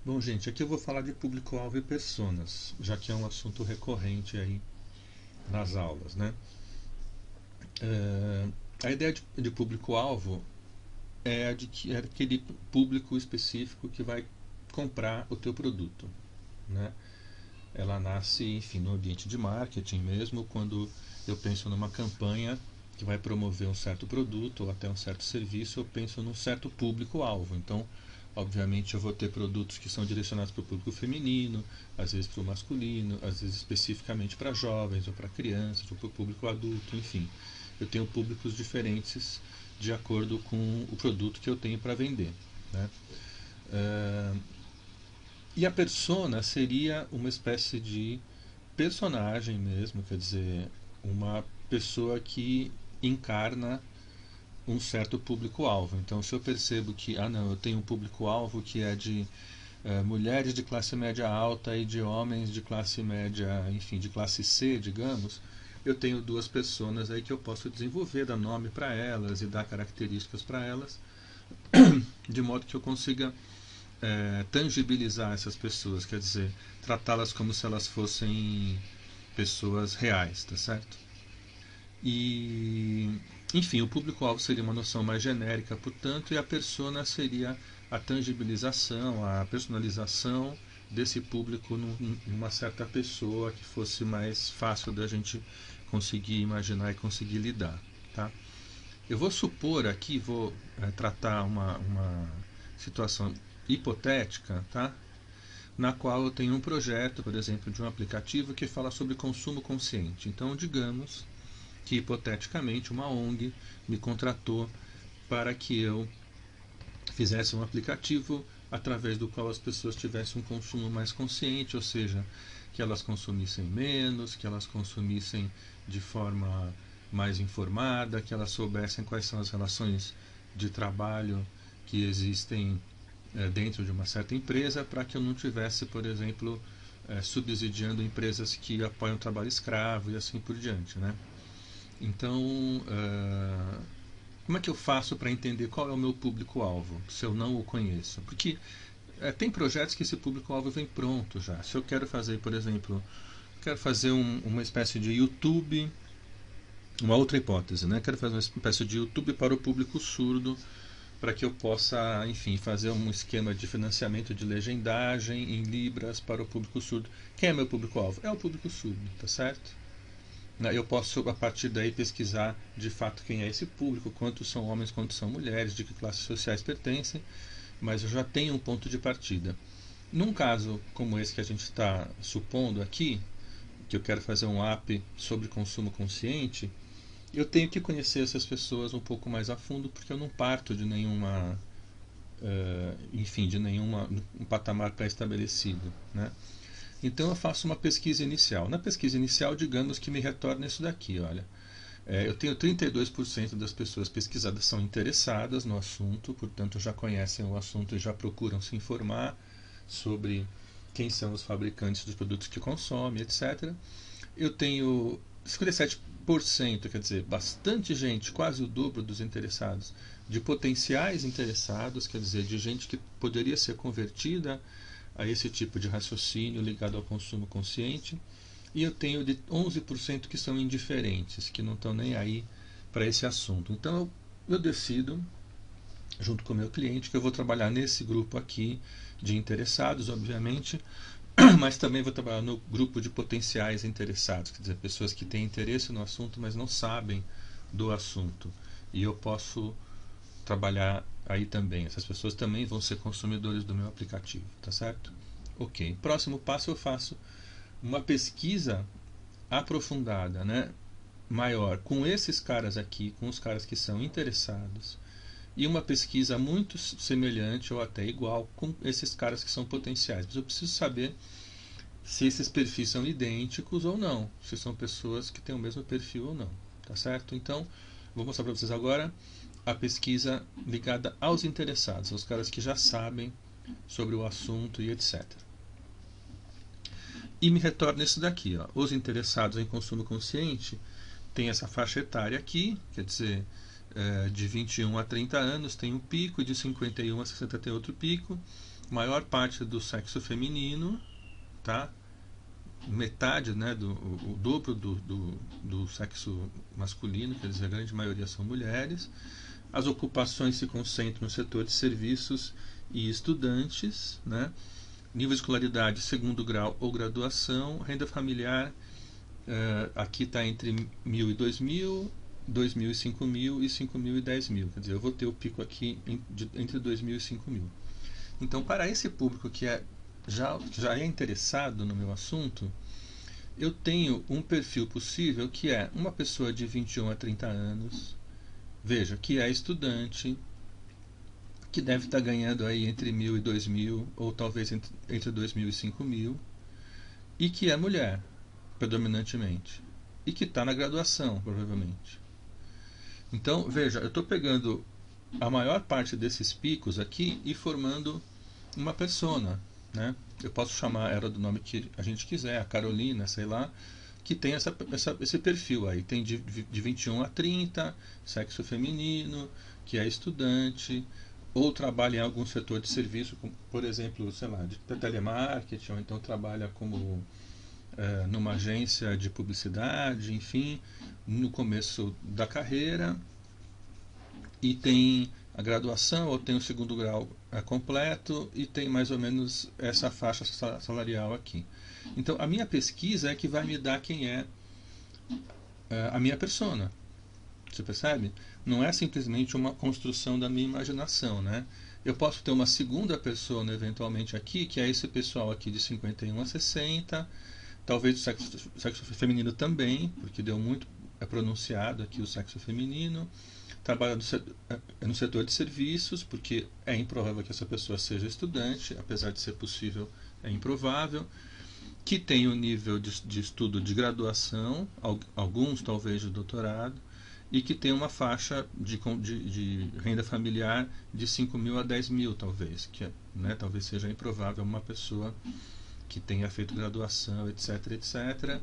Bom, gente, aqui eu vou falar de público-alvo e personas, já que é um assunto recorrente aí nas aulas, né? Eh, a ideia de público-alvo é a de que é aquele público específico que vai comprar o teu produto, né? Ela nasce, enfim, no ambiente de marketing mesmo, quando eu penso numa campanha que vai promover um certo produto ou até um certo serviço, eu penso num certo público-alvo. Então, obviamente, eu vou ter produtos que são direcionados para o público feminino, às vezes para o masculino, às vezes especificamente para jovens ou para crianças ou para o público adulto, enfim. Eu tenho públicos diferentes de acordo com o produto que eu tenho para vender, né? Uh, e a persona seria uma espécie de personagem mesmo, quer dizer, uma pessoa que encarna um certo público-alvo. Então, se eu percebo que, não, eu tenho um público-alvo que é de mulheres de classe média alta e de homens de classe média, enfim, de classe C, digamos, eu tenho duas pessoas aí que eu posso desenvolver, dar nome para elas e dar características para elas, de modo que eu consiga tangibilizar essas pessoas, quer dizer, tratá-las como se elas fossem pessoas reais, tá certo? E, enfim, o público-alvo seria uma noção mais genérica, portanto, e a persona seria a tangibilização, a personalização desse público numa certa pessoa que fosse mais fácil da gente conseguir imaginar e conseguir lidar, tá? Eu vou supor aqui, vou tratar uma situação hipotética, tá? Na qual eu tenho um projeto, por exemplo, de um aplicativo que fala sobre consumo consciente. Então, digamos que hipoteticamente uma ONG me contratou para que eu fizesse um aplicativo através do qual as pessoas tivessem um consumo mais consciente, ou seja, que elas consumissem menos, que elas consumissem de forma mais informada, que elas soubessem quais são as relações de trabalho que existem dentro de uma certa empresa, para que eu não tivesse, por exemplo, subsidiando empresas que apoiam o trabalho escravo e assim por diante, né? Então, como é que eu faço para entender qual é o meu público-alvo, se eu não o conheço? Porque tem projetos que esse público-alvo vem pronto já. Se eu quero fazer, por exemplo, quero fazer uma espécie de YouTube, uma outra hipótese, né? Quero fazer uma espécie de YouTube para o público surdo, para que eu possa, enfim, fazer um esquema de financiamento de legendagem em libras para o público surdo. Quem é meu público-alvo? É o público surdo, tá certo? Eu posso, a partir daí, pesquisar de fato quem é esse público, quantos são homens, quantos são mulheres, de que classes sociais pertencem, mas eu já tenho um ponto de partida. Num caso como esse que a gente está supondo aqui, que eu quero fazer um app sobre consumo consciente, eu tenho que conhecer essas pessoas um pouco mais a fundo, porque eu não parto de nenhuma, enfim, de nenhuma um patamar pré-estabelecido, né? Então eu faço uma pesquisa inicial. Na pesquisa inicial, digamos que me retorna isso daqui, olha. Eu tenho 32% das pessoas pesquisadas são interessadas no assunto, portanto já conhecem o assunto e já procuram se informar sobre quem são os fabricantes dos produtos que consomem, etc. Eu tenho 57%, quer dizer, bastante gente, quase o dobro dos interessados, de potenciais interessados, quer dizer, de gente que poderia ser convertida a esse tipo de raciocínio ligado ao consumo consciente. E eu tenho de 11% que são indiferentes, que não estão nem aí para esse assunto. Então eu decido, junto com o meu cliente, que eu vou trabalhar nesse grupo aqui de interessados, obviamente, mas também vou trabalhar no grupo de potenciais interessados, quer dizer, pessoas que têm interesse no assunto, mas não sabem do assunto. E eu posso trabalhar aí também. Essas pessoas também vão ser consumidores do meu aplicativo, tá certo? Ok. Próximo passo, eu faço uma pesquisa aprofundada, né, maior, com esses caras aqui, com os caras que são interessados, e uma pesquisa muito semelhante ou até igual com esses caras que são potenciais. Mas eu preciso saber se esses perfis são idênticos ou não, se são pessoas que têm o mesmo perfil ou não, tá certo? Então, vou mostrar para vocês agora a pesquisa ligada aos interessados, aos caras que já sabem sobre o assunto e etc. E me retorna isso daqui, ó. Os interessados em consumo consciente têm essa faixa etária aqui, quer dizer, de 21 a 30 anos tem um pico, e de 51 a 60 tem outro pico. Maior parte do sexo feminino, tá? Metade, né, o dobro do sexo masculino, quer dizer, a grande maioria são mulheres. As ocupações se concentram no setor de serviços e estudantes, né? Nível de escolaridade, segundo grau ou graduação. Renda familiar, aqui está entre 1.000 e 2.000, 2.000 e 5.000 e 5.000 e 10.000. Quer dizer, eu vou ter o pico aqui entre 2.000 e 5.000. Então, para esse público que já é interessado no meu assunto, eu tenho um perfil possível que é uma pessoa de 21 a 30 anos, veja, que é estudante, que deve estar ganhando aí entre 1.000 e 2.000, ou talvez entre 2.000 e 5.000, e que é mulher, predominantemente, e que está na graduação, provavelmente. Então, veja, eu estou pegando a maior parte desses picos aqui e formando uma persona, né? Eu posso chamar ela do nome que a gente quiser, a Carolina, sei lá, que tem esse perfil aí. Tem de 21 a 30, sexo feminino, que é estudante, ou trabalha em algum setor de serviço, como, por exemplo, sei lá, de telemarketing, ou então trabalha como numa agência de publicidade, enfim, no começo da carreira, e tem a graduação ou tem o segundo grau completo e tem mais ou menos essa faixa salarial aqui. Então, a minha pesquisa é que vai me dar quem é a minha persona. Você percebe? Não é simplesmente uma construção da minha imaginação, né? Eu posso ter uma segunda persona eventualmente aqui, que é esse pessoal aqui de 51 a 60, talvez o sexo feminino também, porque deu muito pronunciado aqui o sexo feminino. Trabalha no setor de serviços, porque é improvável que essa pessoa seja estudante, apesar de ser possível, é improvável. Que tem um nível de estudo de graduação, alguns talvez de doutorado, e que tem uma faixa de renda familiar de 5.000 a 10.000, talvez, que né, talvez seja improvável uma pessoa que tenha feito graduação, etc., etc.,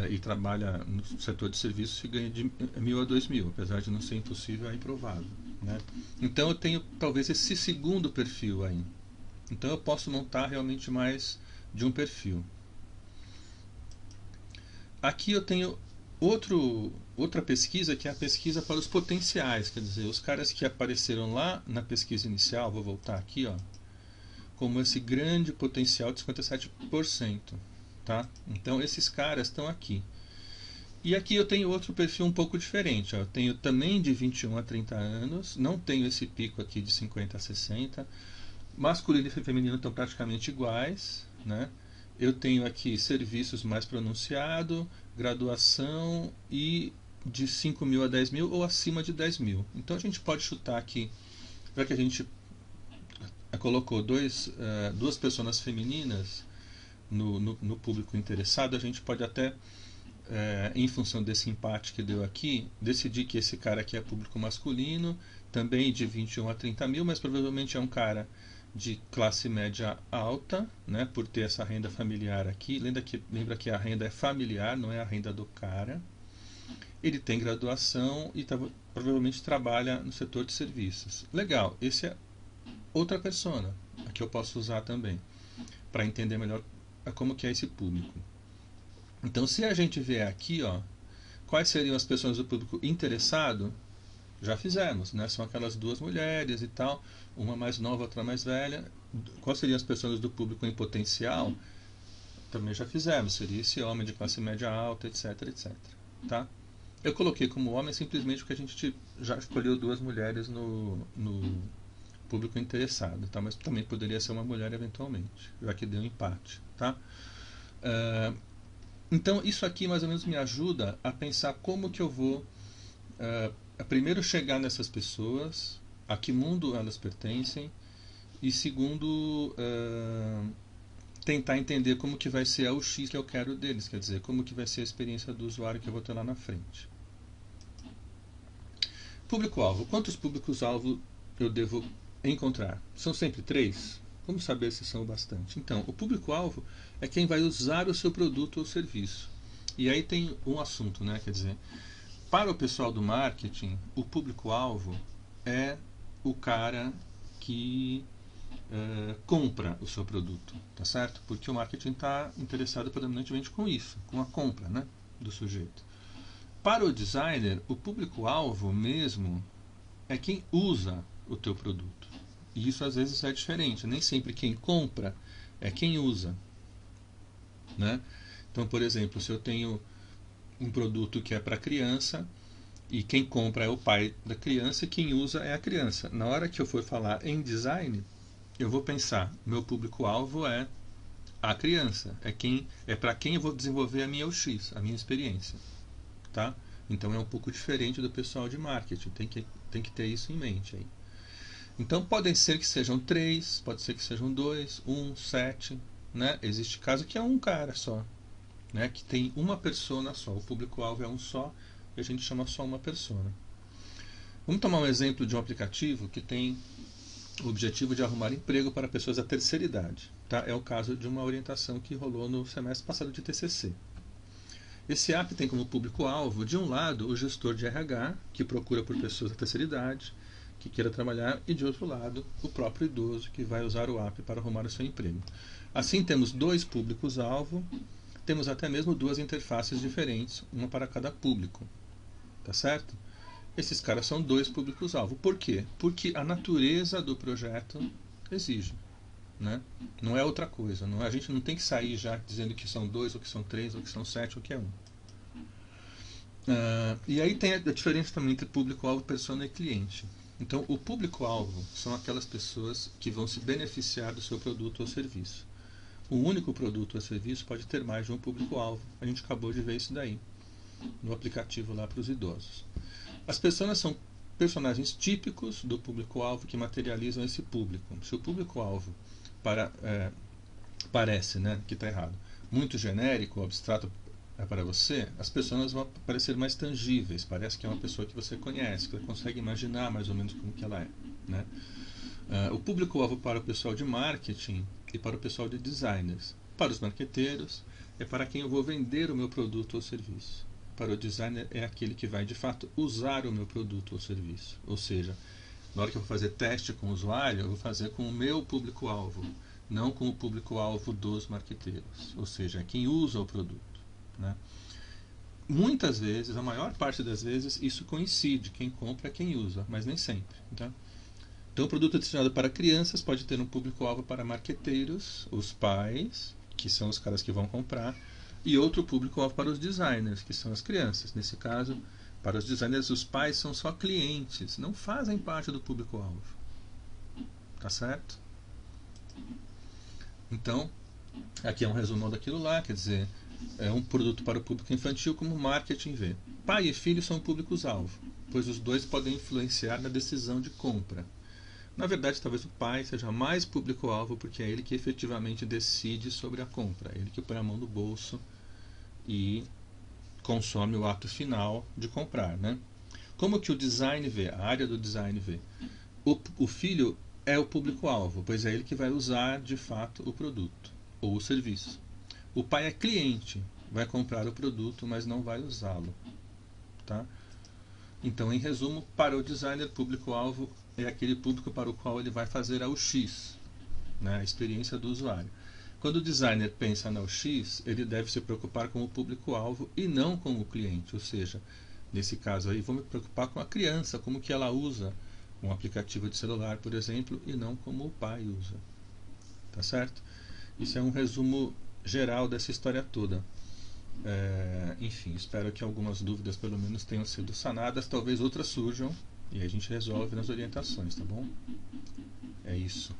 e trabalha no setor de serviços e ganha de 1.000 a 2.000, apesar de não ser impossível, é improvável, né? Então eu tenho talvez esse segundo perfil aí. Então eu posso montar realmente mais de um perfil. Aqui eu tenho outra pesquisa, que é a pesquisa para os potenciais, quer dizer, os caras que apareceram lá na pesquisa inicial, vou voltar aqui, ó, como esse grande potencial de 57%. Tá? Então esses caras estão aqui. E aqui eu tenho outro perfil um pouco diferente. Ó. Eu tenho também de 21 a 30 anos, não tenho esse pico aqui de 50 a 60. Masculino e feminino estão praticamente iguais, né? Eu tenho aqui serviços mais pronunciado, graduação e de 5.000 a 10.000 ou acima de 10.000. Então a gente pode chutar aqui, já que a gente colocou duas pessoas femininas no público interessado, a gente pode até, em função desse empate que deu aqui, decidir que esse cara aqui é público masculino, também de 21 a 30.000, mas provavelmente é um cara de classe média alta, né, por ter essa renda familiar aqui. Lembra que a renda é familiar, não é a renda do cara. Ele tem graduação e provavelmente trabalha no setor de serviços. Legal, esse é outra persona que eu posso usar também para entender melhor como que é esse público. Então, se a gente vier aqui, ó, quais seriam as pessoas do público interessado? Já fizemos, né? São aquelas duas mulheres e tal, uma mais nova, outra mais velha. Quais seriam as pessoas do público em potencial? Também já fizemos, seria esse homem de classe média alta, etc, etc. Tá? Eu coloquei como homem simplesmente porque a gente já escolheu duas mulheres no público interessado, tá? Mas também poderia ser uma mulher eventualmente, já que deu um empate. Tá? Então isso aqui mais ou menos me ajuda a pensar como que eu vou primeiro chegar nessas pessoas, a que mundo elas pertencem, e segundo tentar entender como que vai ser a UX que eu quero deles, quer dizer, como que vai ser a experiência do usuário que eu vou ter lá na frente. Público-alvo. Quantos públicos-alvo eu devo encontrar? São sempre 3? Como saber se são bastante? Então, o público-alvo é quem vai usar o seu produto ou serviço. E aí tem um assunto, né? Quer dizer, Para o pessoal do marketing, o público-alvo é o cara que compra o seu produto, tá certo? Porque o marketing está interessado predominantemente com isso, com a compra, né, do sujeito. Para o designer, o público-alvo mesmo é quem usa o teu produto. E isso às vezes é diferente. Nem sempre quem compra é quem usa, né? Então, por exemplo, se eu tenho um produto que é para criança e quem compra é o pai da criança e quem usa é a criança. Na hora que eu for falar em design, eu vou pensar, meu público-alvo é a criança, é para quem eu vou desenvolver a minha UX, a minha experiência, tá? Então é um pouco diferente do pessoal de marketing, tem que ter isso em mente aí. Então podem ser que sejam 3, pode ser que sejam 2, 1, 7, né? Existe caso que é um cara só, né? Que tem uma persona só, o público-alvo é um só e a gente chama só uma persona. Vamos tomar um exemplo de um aplicativo que tem o objetivo de arrumar emprego para pessoas da terceira idade. Tá? É o caso de uma orientação que rolou no semestre passado de TCC. Esse app tem como público-alvo, de um lado, o gestor de RH, que procura por pessoas da terceira idade, que queira trabalhar, e de outro lado, o próprio idoso, que vai usar o app para arrumar o seu emprego. Assim, temos 2 públicos-alvo, temos até mesmo 2 interfaces diferentes, uma para cada público. Tá certo? Esses caras são 2 públicos-alvo. Por quê? Porque a natureza do projeto exige. Né? Não é outra coisa. A gente não tem que sair já dizendo que são 2, ou que são 3, ou que são 7, ou que é 1. E aí tem a diferença também entre público-alvo, persona e cliente. Então, o público-alvo são aquelas pessoas que vão se beneficiar do seu produto ou serviço. Um único produto ou serviço pode ter mais de um público-alvo. A gente acabou de ver isso daí no aplicativo lá para os idosos. As personas são personagens típicos do público-alvo que materializam esse público. Se o público-alvo parece, né, que está errado, muito genérico, abstrato para você, as pessoas vão parecer mais tangíveis. Parece que é uma pessoa que você conhece, que você consegue imaginar mais ou menos como que ela é. Né? O público-alvo para o pessoal de marketing e para o pessoal de designers. Para os marqueteiros, é para quem eu vou vender o meu produto ou serviço. Para o designer, é aquele que vai de fato usar o meu produto ou serviço. Ou seja, na hora que eu vou fazer teste com o usuário, eu vou fazer com o meu público-alvo, não com o público-alvo dos marqueteiros. Ou seja, é quem usa o produto. Né? Muitas vezes, a maior parte das vezes, isso coincide. Quem compra é quem usa, mas nem sempre. Tá? Então, o produto destinado para crianças pode ter um público-alvo para marqueteiros, os pais, que são os caras que vão comprar, e outro público-alvo para os designers, que são as crianças. Nesse caso, para os designers, os pais são só clientes, não fazem parte do público-alvo. Tá certo? Então, aqui é um resumão daquilo lá, quer dizer, é um produto para o público infantil como o marketing vê. Pai e filho são públicos-alvo, pois os dois podem influenciar na decisão de compra. Na verdade, talvez o pai seja mais público-alvo, porque é ele que efetivamente decide sobre a compra, é ele que põe a mão no bolso e consome o ato final de comprar. Né? Como que o design vê, a área do design vê? O filho é o público-alvo, pois é ele que vai usar de fato o produto ou o serviço. O pai é cliente, vai comprar o produto, mas não vai usá-lo. Tá? Então, em resumo, para o designer, público-alvo é aquele público para o qual ele vai fazer a UX, né, a experiência do usuário. Quando o designer pensa na UX, ele deve se preocupar com o público-alvo e não com o cliente. Ou seja, nesse caso aí, vou me preocupar com a criança, como que ela usa um aplicativo de celular, por exemplo, e não como o pai usa. Tá certo? Isso é um resumo geral dessa história toda. Enfim, espero que algumas dúvidas pelo menos tenham sido sanadas, talvez outras surjam e a gente resolve nas orientações, tá bom? É isso.